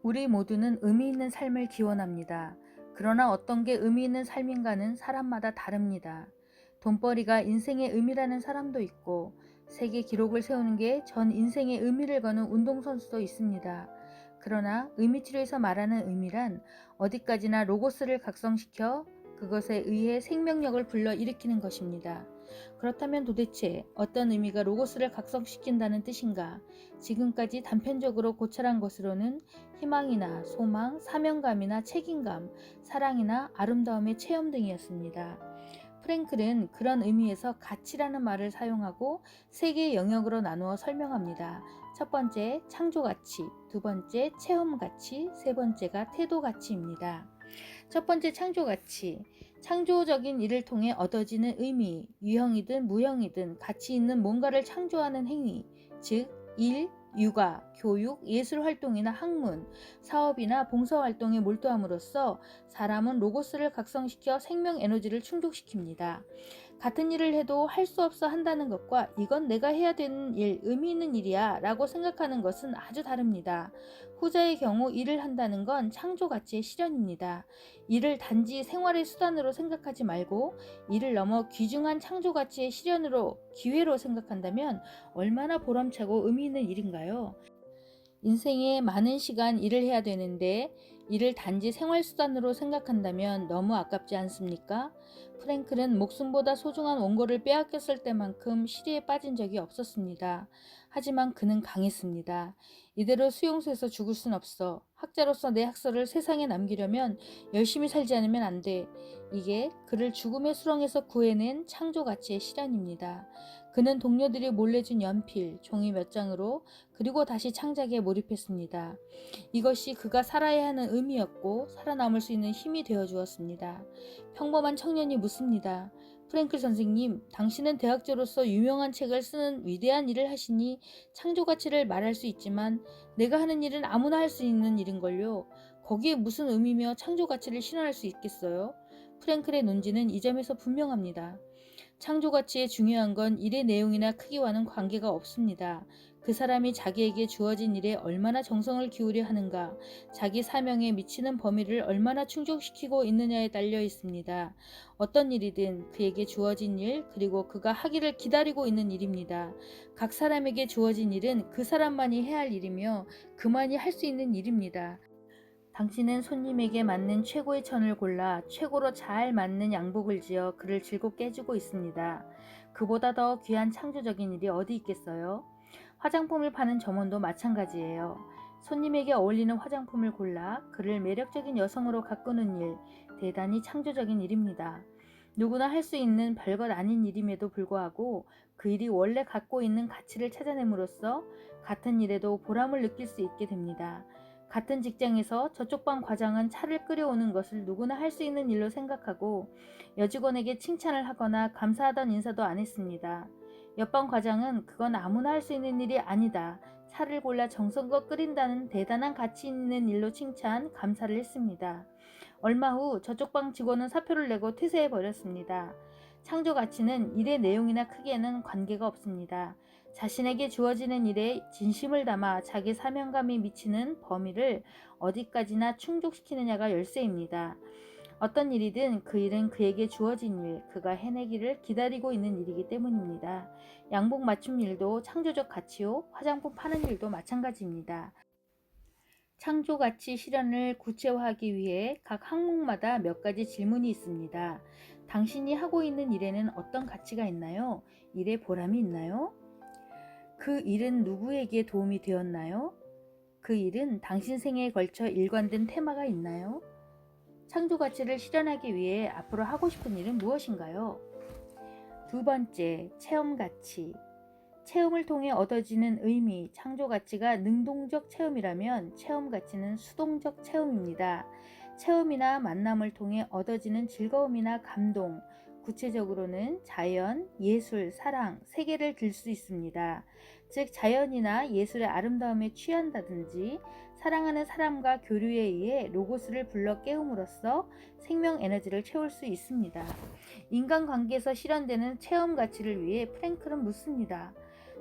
Speaker 1: 우리 모두는 의미 있는 삶을 기원합니다. 그러나 어떤 게 의미 있는 삶인가는 사람마다 다릅니다. 돈벌이가 인생의 의미라는 사람도 있고 세계 기록을 세우는 게 전 인생의 의미를 거는 운동선수도 있습니다. 그러나 의미치료에서 말하는 의미란 어디까지나 로고스를 각성시켜 그것에 의해 생명력을 불러일으키는 것입니다. 그렇다면 도대체 어떤 의미가 로고스를 각성시킨다는 뜻인가? 지금까지 단편적으로 고찰한 것으로는 희망이나 소망, 사명감이나 책임감, 사랑이나 아름다움의 체험 등이었습니다. 프랭클은 그런 의미에서 가치라는 말을 사용하고 세 개의 영역으로 나누어 설명합니다. 첫 번째 창조가치, 두 번째 체험가치, 세 번째가 태도가치입니다. 첫 번째 창조가치, 창조적인 일을 통해 얻어지는 의미, 유형이든 무형이든 가치 있는 뭔가를 창조하는 행위, 즉 일, 육아, 교육, 예술활동이나 학문, 사업이나 봉사활동에 몰두함으로써 사람은 로고스를 각성시켜 생명에너지를 충족시킵니다. 같은 일을 해도 할 수 없어 한다는 것과 이건 내가 해야 되는 일, 의미 있는 일이야 라고 생각하는 것은 아주 다릅니다. 후자의 경우 일을 한다는 건 창조가치의 실현입니다. 일을 단지 생활의 수단으로 생각하지 말고 이를 넘어 귀중한 창조가치의 실현으로, 기회로 생각한다면 얼마나 보람차고 의미 있는 일인가요? 인생에 많은 시간 일을 해야 되는데 이를 단지 생활수단으로 생각한다면 너무 아깝지 않습니까? 프랭클은 목숨보다 소중한 원고를 빼앗겼을 때만큼 시리에 빠진 적이 없었습니다. 하지만 그는 강했습니다. 이대로 수용소에서 죽을 순 없어. 학자로서 내 학설을 세상에 남기려면 열심히 살지 않으면 안 돼. 이게 그를 죽음의 수렁에서 구해낸 창조가치의 실현입니다. 그는 동료들이 몰래 준 연필, 종이 몇 장으로 그리고 다시 창작에 몰입했습니다. 이것이 그가 살아야 하는 의미였고 살아남을 수 있는 힘이 되어 주었습니다. 평범한 청년이 묻습니다. 프랭클 선생님, 당신은 대학자로서 유명한 책을 쓰는 위대한 일을 하시니 창조 가치를 말할 수 있지만 내가 하는 일은 아무나 할 수 있는 일인걸요. 거기에 무슨 의미며 창조 가치를 실현할 수 있겠어요? 프랭클의 논지는 이 점에서 분명합니다. 창조 가치의 중요한 건 일의 내용이나 크기와는 관계가 없습니다. 그 사람이 자기에게 주어진 일에 얼마나 정성을 기울여 하는가, 자기 사명에 미치는 범위를 얼마나 충족시키고 있느냐에 달려 있습니다. 어떤 일이든 그에게 주어진 일, 그리고 그가 하기를 기다리고 있는 일입니다. 각 사람에게 주어진 일은 그 사람만이 해야 할 일이며 그만이 할 수 있는 일입니다. 당신은 손님에게 맞는 최고의 천을 골라 최고로 잘 맞는 양복을 지어 그를 즐겁게 해주고 있습니다. 그보다 더 귀한 창조적인 일이 어디 있겠어요? 화장품을 파는 점원도 마찬가지예요. 손님에게 어울리는 화장품을 골라 그를 매력적인 여성으로 가꾸는 일, 대단히 창조적인 일입니다. 누구나 할 수 있는 별것 아닌 일임에도 불구하고 그 일이 원래 갖고 있는 가치를 찾아냄으로써 같은 일에도 보람을 느낄 수 있게 됩니다. 같은 직장에서 저쪽 방 과장은 차를 끓여오는 것을 누구나 할 수 있는 일로 생각하고 여직원에게 칭찬을 하거나 감사하던 인사도 안 했습니다. 옆방 과장은 그건 아무나 할 수 있는 일이 아니다. 차를 골라 정성껏 끓인다는 대단한 가치 있는 일로 칭찬, 감사를 했습니다. 얼마 후 저쪽 방 직원은 사표를 내고 퇴사해버렸습니다. 창조 가치는 일의 내용이나 크기에는 관계가 없습니다. 자신에게 주어지는 일에 진심을 담아 자기 사명감이 미치는 범위를 어디까지나 충족시키느냐가 열쇠입니다. 어떤 일이든 그 일은 그에게 주어진 일, 그가 해내기를 기다리고 있는 일이기 때문입니다. 양복 맞춤 일도 창조적 가치요, 화장품 파는 일도 마찬가지입니다. 창조 가치 실현을 구체화하기 위해 각 항목마다 몇 가지 질문이 있습니다. 당신이 하고 있는 일에는 어떤 가치가 있나요? 일에 보람이 있나요? 그 일은 누구에게 도움이 되었나요? 그 일은 당신 생애에 걸쳐 일관된 테마가 있나요? 창조 가치를 실현하기 위해 앞으로 하고 싶은 일은 무엇인가요? 두 번째, 체험 가치. 체험을 통해 얻어지는 의미, 창조 가치가 능동적 체험이라면 체험 가치는 수동적 체험입니다. 체험이나 만남을 통해 얻어지는 즐거움이나 감동, 구체적으로는 자연, 예술, 사랑, 세 개를 들 수 있습니다. 즉 자연이나 예술의 아름다움에 취한다든지 사랑하는 사람과 교류에 의해 로고스를 불러 깨움으로써 생명 에너지를 채울 수 있습니다. 인간관계에서 실현되는 체험 가치를 위해 프랭클은 묻습니다.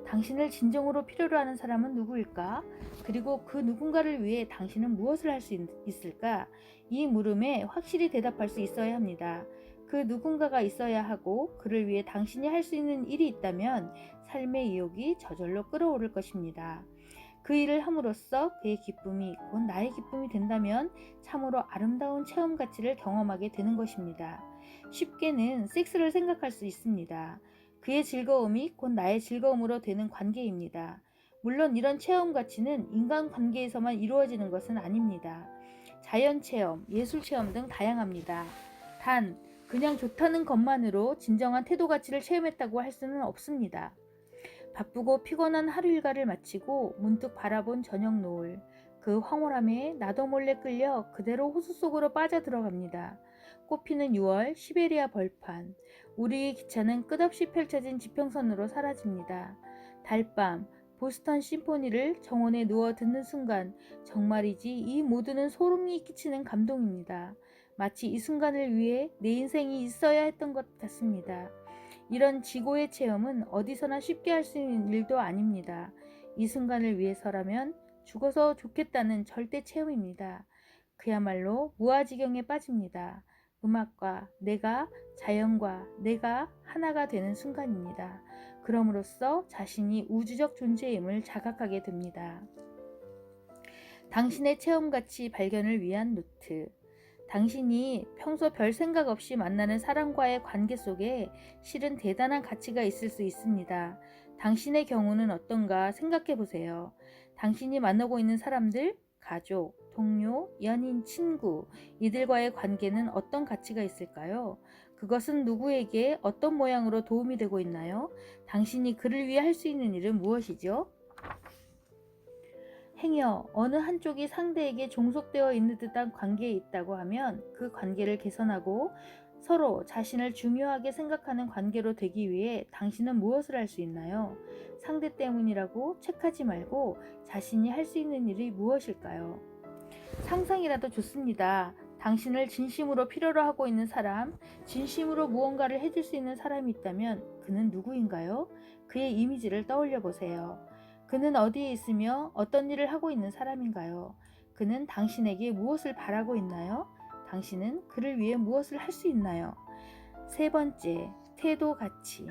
Speaker 1: 당신을 진정으로 필요로 하는 사람은 누구일까? 그리고 그 누군가를 위해 당신은 무엇을 할 수 있을까? 이 물음에 확실히 대답할 수 있어야 합니다. 그 누군가가 있어야 하고 그를 위해 당신이 할 수 있는 일이 있다면 삶의 의욕이 저절로 끌어오를 것입니다. 그 일을 함으로써 그의 기쁨이 곧 나의 기쁨이 된다면 참으로 아름다운 체험 가치를 경험하게 되는 것입니다. 쉽게는 섹스를 생각할 수 있습니다. 그의 즐거움이 곧 나의 즐거움으로 되는 관계입니다. 물론 이런 체험 가치는 인간관계에서만 이루어지는 것은 아닙니다. 자연체험, 예술체험 등 다양합니다. 단, 그냥 좋다는 것만으로 진정한 태도 가치를 체험했다고 할 수는 없습니다. 바쁘고 피곤한 하루 일과를 마치고 문득 바라본 저녁 노을, 그 황홀함에 나도 몰래 끌려 그대로 호수 속으로 빠져들어갑니다. 꽃피는 6월, 시베리아 벌판, 우리의 기차는 끝없이 펼쳐진 지평선으로 사라집니다. 달밤, 보스턴 심포니를 정원에 누워 듣는 순간 정말이지 이 모두는 소름이 끼치는 감동입니다. 마치 이 순간을 위해 내 인생이 있어야 했던 것 같습니다. 이런 지고의 체험은 어디서나 쉽게 할 수 있는 일도 아닙니다. 이 순간을 위해서라면 죽어서 좋겠다는 절대 체험입니다. 그야말로 무아지경에 빠집니다. 음악과 내가, 자연과 내가 하나가 되는 순간입니다. 그럼으로써 자신이 우주적 존재임을 자각하게 됩니다. 당신의 체험가치 발견을 위한 노트. 당신이 평소 별 생각 없이 만나는 사람과의 관계 속에 실은 대단한 가치가 있을 수 있습니다. 당신의 경우는 어떤가 생각해 보세요. 당신이 만나고 있는 사람들, 가족, 동료, 연인, 친구, 이들과의 관계는 어떤 가치가 있을까요? 그것은 누구에게 어떤 모양으로 도움이 되고 있나요? 당신이 그를 위해 할 수 있는 일은 무엇이죠? 행여 어느 한쪽이 상대에게 종속되어 있는 듯한 관계에 있다고 하면 그 관계를 개선하고 서로 자신을 중요하게 생각하는 관계로 되기 위해 당신은 무엇을 할 수 있나요? 상대 때문이라고 책하지 말고 자신이 할 수 있는 일이 무엇일까요? 상상이라도 좋습니다. 당신을 진심으로 필요로 하고 있는 사람, 진심으로 무언가를 해줄 수 있는 사람이 있다면 그는 누구인가요? 그의 이미지를 떠올려 보세요. 그는 어디에 있으며 어떤 일을 하고 있는 사람인가요? 그는 당신에게 무엇을 바라고 있나요? 당신은 그를 위해 무엇을 할 수 있나요? 세 번째, 태도 가치.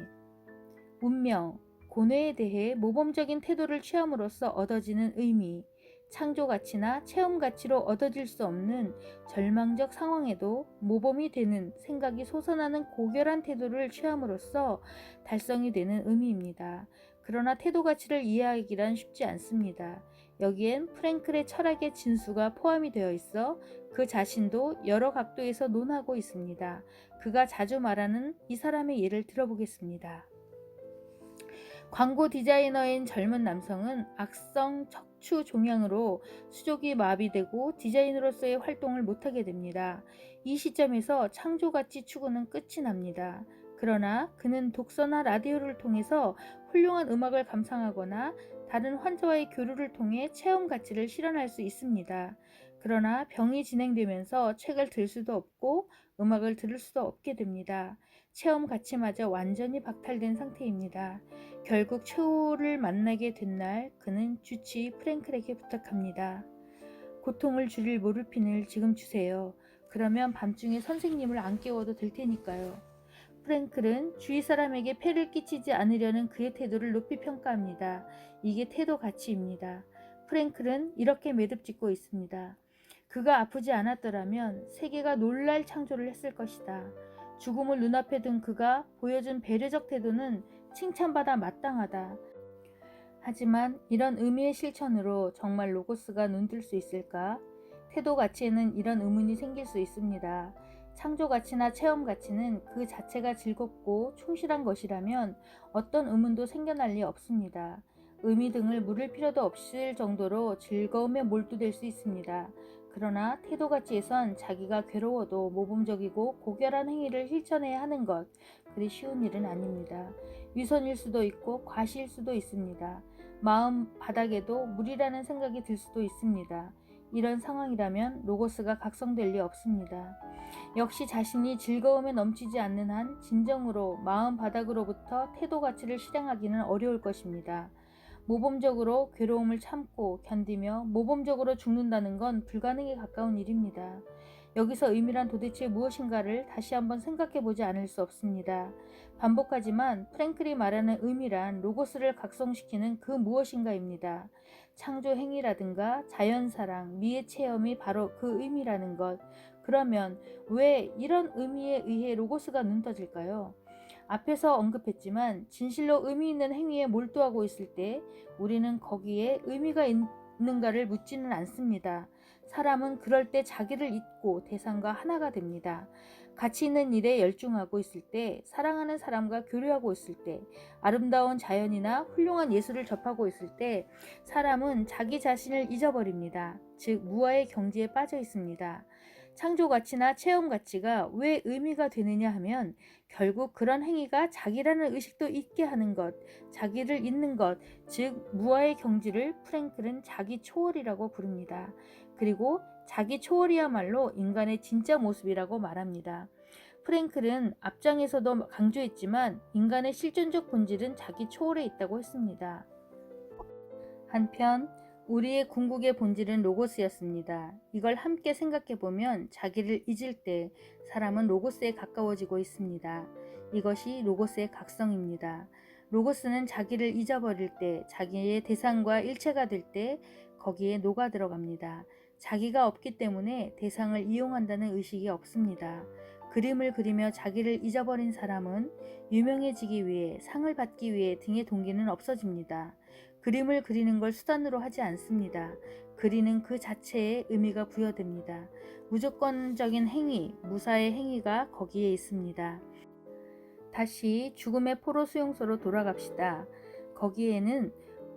Speaker 1: 운명, 고뇌에 대해 모범적인 태도를 취함으로써 얻어지는 의미, 창조 가치나 체험 가치로 얻어질 수 없는 절망적 상황에도 모범이 되는 생각이 솟아나는 고결한 태도를 취함으로써 달성이 되는 의미입니다. 그러나 태도 가치를 이해하기란 쉽지 않습니다. 여기엔 프랭클의 철학의 진수가 포함이 되어 있어 그 자신도 여러 각도에서 논하고 있습니다. 그가 자주 말하는 이 사람의 예를 들어보겠습니다. 광고 디자이너인 젊은 남성은 악성 척추 종양으로 수족이 마비되고 디자이너로서의 활동을 못하게 됩니다. 이 시점에서 창조가치 추구는 끝이 납니다. 그러나 그는 독서나 라디오를 통해서 훌륭한 음악을 감상하거나 다른 환자와의 교류를 통해 체험 가치를 실현할 수 있습니다. 그러나 병이 진행되면서 책을 들 수도 없고 음악을 들을 수도 없게 됩니다. 체험 가치마저 완전히 박탈된 상태입니다. 결국 최후를 만나게 된 날 그는 주치 프랭클에게 부탁합니다. 고통을 줄일 모르핀을 지금 주세요. 그러면 밤중에 선생님을 안 깨워도 될 테니까요. 프랭클은 주위 사람에게 폐를 끼치지 않으려는 그의 태도를 높이 평가합니다. 이게 태도 가치입니다. 프랭클은 이렇게 매듭짓고 있습니다. 그가 아프지 않았더라면 세계가 놀랄 창조를 했을 것이다. 죽음을 눈앞에 둔 그가 보여준 배려적 태도는 칭찬받아 마땅하다. 하지만 이런 의미의 실천으로 정말 로고스가 눈뜰 수 있을까? 태도 가치에는 이런 의문이 생길 수 있습니다. 창조 가치나 체험 가치는 그 자체가 즐겁고 충실한 것이라면 어떤 의문도 생겨날 리 없습니다. 의미 등을 물을 필요도 없을 정도로 즐거움에 몰두될 수 있습니다. 그러나 태도 가치에선 자기가 괴로워도 모범적이고 고결한 행위를 실천해야 하는 것, 그리 쉬운 일은 아닙니다. 위선일 수도 있고 과시일 수도 있습니다. 마음 바닥에도 무리라는 생각이 들 수도 있습니다. 이런 상황이라면 로고스가 각성될 리 없습니다. 역시 자신이 즐거움에 넘치지 않는 한 진정으로 마음 바닥으로부터 태도 가치를 실행하기는 어려울 것입니다. 모범적으로 괴로움을 참고 견디며 모범적으로 죽는다는 건 불가능에 가까운 일입니다. 여기서 의미란 도대체 무엇인가를 다시 한번 생각해 보지 않을 수 없습니다. 반복하지만 프랭클이 말하는 의미란 로고스를 각성시키는 그 무엇인가입니다. 창조 행위라든가 자연사랑, 미의 체험이 바로 그 의미라는 것. 그러면 왜 이런 의미에 의해 로고스가 눈 떠질까요? 앞에서 언급했지만 진실로 의미 있는 행위에 몰두하고 있을 때 우리는 거기에 의미가 있는가를 묻지는 않습니다. 사람은 그럴 때 자기를 잊고 대상과 하나가 됩니다. 가치 있는 일에 열중하고 있을 때, 사랑하는 사람과 교류하고 있을 때, 아름다운 자연이나 훌륭한 예술을 접하고 있을 때 사람은 자기 자신을 잊어버립니다. 즉 무아의 경지에 빠져 있습니다. 창조 가치나 체험 가치가 왜 의미가 되느냐 하면 결국 그런 행위가 자기라는 의식도 있게 하는 것, 자기를 잊는 것, 즉 무아의 경지를 프랭클은 자기 초월이라고 부릅니다. 그리고 자기 초월이야말로 인간의 진짜 모습이라고 말합니다. 프랭클은 앞장에서도 강조했지만 인간의 실존적 본질은 자기 초월에 있다고 했습니다. 한편 우리의 궁극의 본질은 로고스였습니다. 이걸 함께 생각해보면 자기를 잊을 때 사람은 로고스에 가까워지고 있습니다. 이것이 로고스의 각성입니다. 로고스는 자기를 잊어버릴 때, 자기의 대상과 일체가 될 때 거기에 녹아 들어갑니다. 자기가 없기 때문에 대상을 이용한다는 의식이 없습니다. 그림을 그리며 자기를 잊어버린 사람은 유명해지기 위해, 상을 받기 위해 등의 동기는 없어집니다. 그림을 그리는 걸 수단으로 하지 않습니다. 그리는 그 자체에 의미가 부여됩니다. 무조건적인 행위, 무사의 행위가 거기에 있습니다. 다시 죽음의 포로 수용소로 돌아갑시다. 거기에는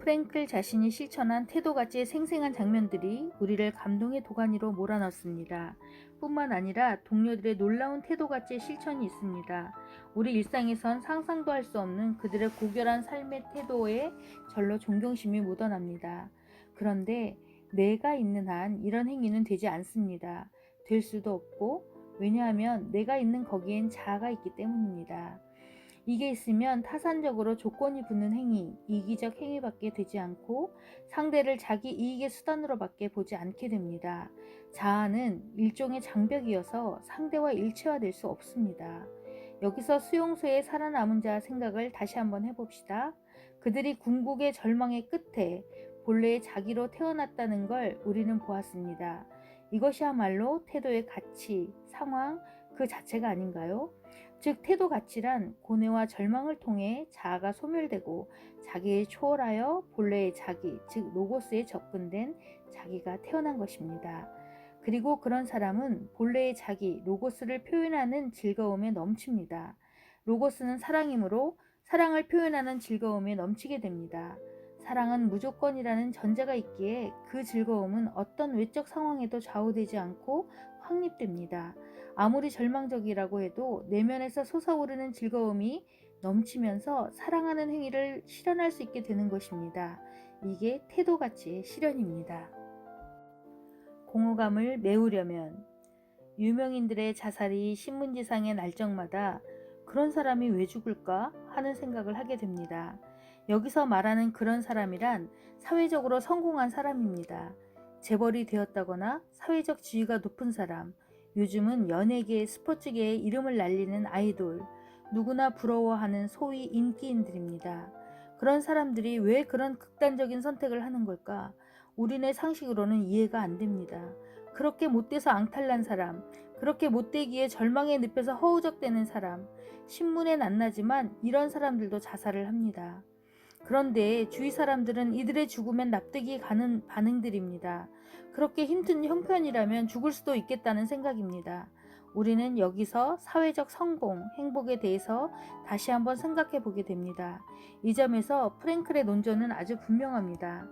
Speaker 1: 프랭클 자신이 실천한 태도같이 생생한 장면들이 우리를 감동의 도가니로 몰아넣습니다. 뿐만 아니라 동료들의 놀라운 태도같이 실천이 있습니다. 우리 일상에선 상상도 할 수 없는 그들의 고결한 삶의 태도에 절로 존경심이 묻어납니다. 그런데 내가 있는 한 이런 행위는 되지 않습니다. 될 수도 없고, 왜냐하면 내가 있는 거기엔 자아가 있기 때문입니다. 이게 있으면 타산적으로 조건이 붙는 행위, 이기적 행위밖에 되지 않고 상대를 자기 이익의 수단으로밖에 보지 않게 됩니다. 자아는 일종의 장벽이어서 상대와 일체화될 수 없습니다. 여기서 수용소에 살아남은 자 생각을 다시 한번 해봅시다. 그들이 궁극의 절망의 끝에 본래의 자기로 태어났다는 걸 우리는 보았습니다. 이것이야말로 태도의 가치, 상황 그 자체가 아닌가요? 즉 태도 가치란 고뇌와 절망을 통해 자아가 소멸되고 자기에 초월하여 본래의 자기, 즉 로고스에 접근된 자기가 태어난 것입니다. 그리고 그런 사람은 본래의 자기, 로고스를 표현하는 즐거움에 넘칩니다. 로고스는 사랑이므로 사랑을 표현하는 즐거움에 넘치게 됩니다. 사랑은 무조건이라는 전제가 있기에 그 즐거움은 어떤 외적 상황에도 좌우되지 않고 확립됩니다. 아무리 절망적이라고 해도 내면에서 솟아오르는 즐거움이 넘치면서 사랑하는 행위를 실현할 수 있게 되는 것입니다. 이게 태도가치의 실현입니다. 공허감을 메우려면 유명인들의 자살이 신문지상에 날 적마다 그런 사람이 왜 죽을까 하는 생각을 하게 됩니다. 여기서 말하는 그런 사람이란 사회적으로 성공한 사람입니다. 재벌이 되었다거나 사회적 지위가 높은 사람, 요즘은 연예계, 스포츠계에 이름을 날리는 아이돌, 누구나 부러워하는 소위 인기인들입니다. 그런 사람들이 왜 그런 극단적인 선택을 하는 걸까? 우리네 상식으로는 이해가 안 됩니다. 그렇게 못돼서 앙탈난 사람, 그렇게 못되기에 절망의 늪에서 허우적대는 사람, 신문엔 안 나지만 이런 사람들도 자살을 합니다. 그런데 주위 사람들은 이들의 죽음엔 납득이 가는 반응들입니다. 그렇게 힘든 형편이라면 죽을 수도 있겠다는 생각입니다. 우리는 여기서 사회적 성공, 행복에 대해서 다시 한번 생각해 보게 됩니다. 이 점에서 프랭클의 논조는 아주 분명합니다.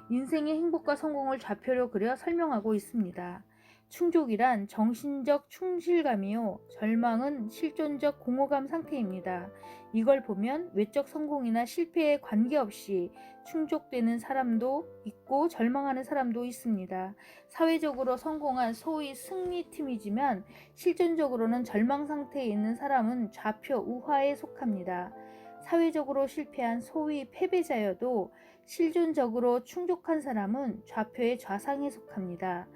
Speaker 1: 인생의 행복과 성공을 좌표로 그려 설명하고 있습니다. 충족이란 정신적 충실감이요, 절망은 실존적 공허감 상태입니다. 이걸 보면 외적 성공이나 실패에 관계없이 충족되는 사람도 있고 절망하는 사람도 있습니다. 사회적으로 성공한 소위 승리팀이지만 실존적으로는 절망 상태에 있는 사람은 좌표 우하에 속합니다. 사회적으로 실패한 소위 패배자여도 실존적으로 충족한 사람은 좌표의 좌상에 속합니다.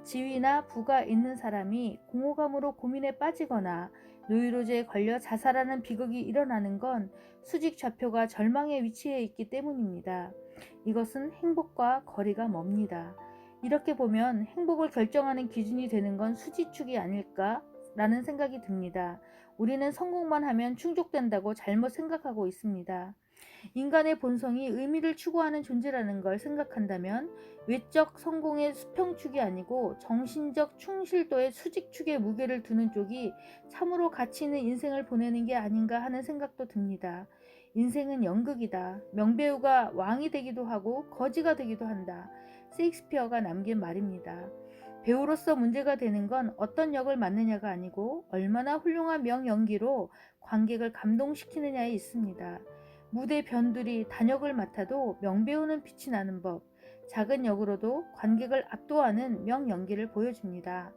Speaker 1: 지위나 부가 있는 사람이 공허감으로 고민에 빠지거나 노이로제에 걸려 자살하는 비극이 일어나는 건 수직 좌표가 절망의 위치에 있기 때문입니다. 이것은 행복과 거리가 멉니다. 이렇게 보면 행복을 결정하는 기준이 되는 건 수지축이 아닐까? 라는 생각이 듭니다. 우리는 성공만 하면 충족된다고 잘못 생각하고 있습니다. 인간의 본성이 의미를 추구하는 존재라는 걸 생각한다면 외적 성공의 수평축이 아니고 정신적 충실도의 수직축에 무게를 두는 쪽이 참으로 가치 있는 인생을 보내는 게 아닌가 하는 생각도 듭니다. 인생은 연극이다. 명배우가 왕이 되기도 하고 거지가 되기도 한다. 셰익스피어가 남긴 말입니다. 배우로서 문제가 되는 건 어떤 역을 맡느냐가 아니고 얼마나 훌륭한 명연기로 관객을 감동시키느냐에 있습니다. 무대 변두리 단역을 맡아도 명배우는 빛이 나는 법, 작은 역으로도 관객을 압도하는 명연기를 보여줍니다.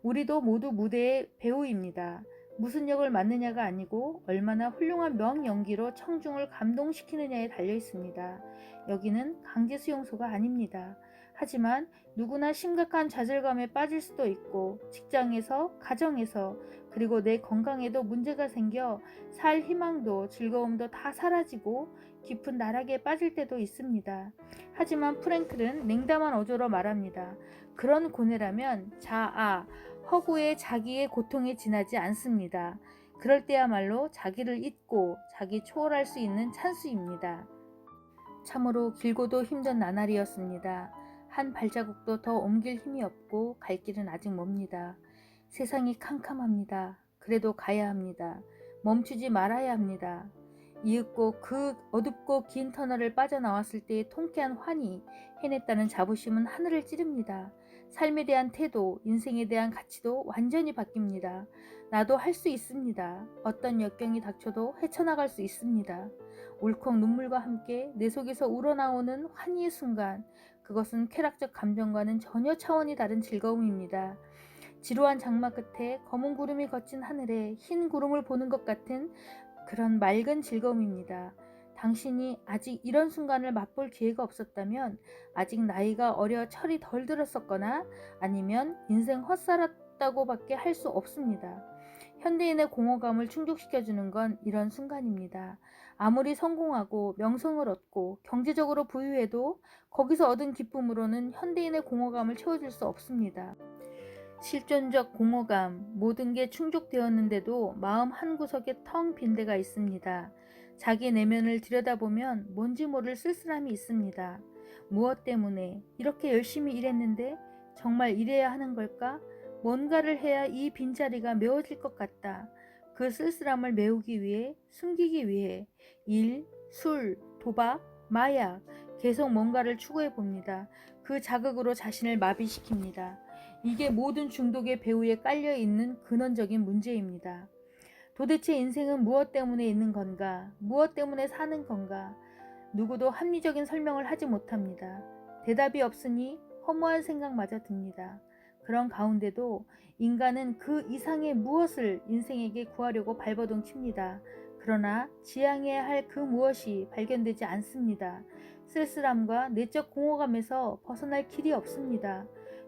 Speaker 1: 우리도 모두 무대의 배우입니다. 무슨 역을 맡느냐가 아니고 얼마나 훌륭한 명연기로 청중을 감동시키느냐에 달려 있습니다. 여기는 강제 수용소가 아닙니다. 하지만 누구나 심각한 좌절감에 빠질 수도 있고 직장에서, 가정에서, 그리고 내 건강에도 문제가 생겨 살 희망도 즐거움도 다 사라지고 깊은 나락에 빠질 때도 있습니다. 하지만 프랭클은 냉담한 어조로 말합니다. 그런 고뇌라면 자아, 허구의 자기의 고통에 지나지 않습니다. 그럴 때야말로 자기를 잊고 자기 초월할 수 있는 찬스입니다. 참으로 길고도 힘든 나날이었습니다. 한 발자국도 더 옮길 힘이 없고 갈 길은 아직 멉니다. 세상이 캄캄합니다. 그래도 가야 합니다. 멈추지 말아야 합니다. 이윽고 그 어둡고 긴 터널을 빠져나왔을 때의 통쾌한 환희, 해냈다는 자부심은 하늘을 찌릅니다. 삶에 대한 태도, 인생에 대한 가치도 완전히 바뀝니다. 나도 할 수 있습니다. 어떤 역경이 닥쳐도 헤쳐나갈 수 있습니다. 울컥 눈물과 함께 내 속에서 우러나오는 환희의 순간, 그것은 쾌락적 감정과는 전혀 차원이 다른 즐거움입니다. 지루한 장마 끝에 검은 구름이 걷힌 하늘에 흰 구름을 보는 것 같은 그런 맑은 즐거움입니다. 당신이 아직 이런 순간을 맛볼 기회가 없었다면 아직 나이가 어려 철이 덜 들었었거나 아니면 인생 헛살았다고밖에 할 수 없습니다. 현대인의 공허감을 충족시켜주는 건 이런 순간입니다. 아무리 성공하고 명성을 얻고 경제적으로 부유해도 거기서 얻은 기쁨으로는 현대인의 공허감을 채워줄 수 없습니다. 실존적 공허감, 모든 게 충족되었는데도 마음 한구석에 텅 빈 데가 있습니다. 자기 내면을 들여다보면 뭔지 모를 쓸쓸함이 있습니다. 무엇 때문에 이렇게 열심히 일했는데 정말 이래야 하는 걸까? 뭔가를 해야 이 빈자리가 메워질 것 같다. 그 쓸쓸함을 메우기 위해, 숨기기 위해 일, 술, 도박, 마약, 계속 뭔가를 추구해 봅니다. 그 자극으로 자신을 마비시킵니다. 이게 모든 중독의 배후에 깔려있는 근원적인 문제입니다. 도대체 인생은 무엇 때문에 있는 건가? 무엇 때문에 사는 건가? 누구도 합리적인 설명을 하지 못합니다. 대답이 없으니 허무한 생각마저 듭니다. 그런 가운데도 인간은 그 이상의 무엇을 인생에게 구하려고 발버둥 칩니다. 그러나 지향해야 할 그 무엇이 발견되지 않습니다. 쓸쓸함과 내적 공허감에서 벗어날 길이 없습니다.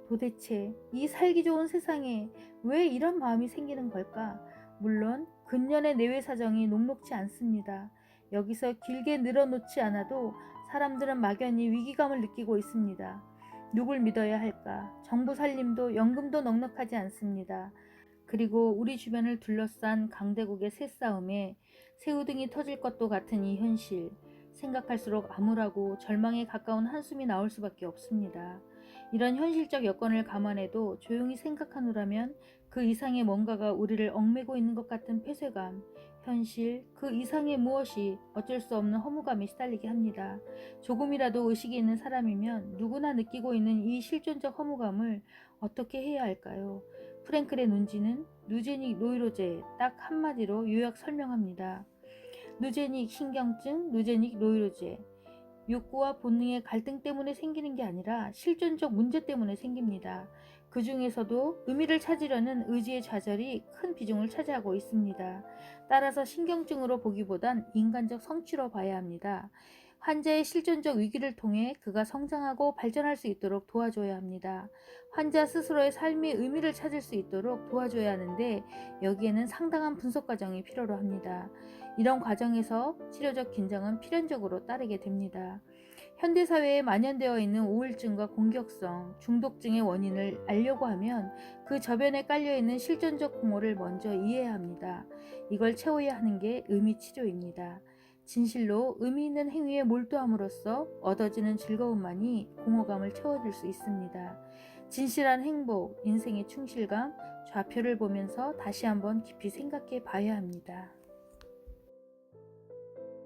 Speaker 1: 도대체 이 살기 좋은 세상에 왜 이런 마음이 생기는 걸까? 물론 근년의 내외 사정이 녹록지 않습니다. 여기서 길게 늘어놓지 않아도 사람들은 막연히 위기감을 느끼고 있습니다. 누굴 믿어야 할까? 정부 살림도 연금도 넉넉하지 않습니다. 그리고 우리 주변을 둘러싼 강대국의 새싸움에 새우등이 터질 것도 같은 이 현실, 생각할수록 암울하고 절망에 가까운 한숨이 나올 수밖에 없습니다. 이런 현실적 여건을 감안해도 조용히 생각하노라면 그 이상의 뭔가가 우리를 얽매고 있는 것 같은 폐쇄감, 현실, 그 이상의 무엇이 어쩔 수 없는 허무감에 시달리게 합니다. 조금이라도 의식이 있는 사람이면 누구나 느끼고 있는 이 실존적 허무감을 어떻게 해야 할까요? 프랭클의 논지는 누제닉 노이로제 딱 한마디로 요약 설명합니다. 누제닉 신경증, 누제닉 노이로제. 욕구와 본능의 갈등 때문에 생기는 게 아니라 실존적 문제 때문에 생깁니다. 그 중에서도 의미를 찾으려는 의지의 좌절이 큰 비중을 차지하고 있습니다. 따라서 신경증으로 보기보단 인간적 성취로 봐야 합니다. 환자의 실존적 위기를 통해 그가 성장하고 발전할 수 있도록 도와줘야 합니다. 환자 스스로의 삶의 의미를 찾을 수 있도록 도와줘야 하는데 여기에는 상당한 분석 과정이 필요로 합니다. 이런 과정에서 치료적 긴장은 필연적으로 따르게 됩니다. 현대사회에 만연되어 있는 우울증과 공격성, 중독증의 원인을 알려고 하면 그 저변에 깔려있는 실존적 공허를 먼저 이해해야 합니다. 이걸 채워야 하는 게 의미치료입니다. 진실로 의미 있는 행위에 몰두함으로써 얻어지는 즐거움만이 공허감을 채워줄 수 있습니다. 진실한 행복, 인생의 충실감, 좌표를 보면서 다시 한번 깊이 생각해 봐야 합니다.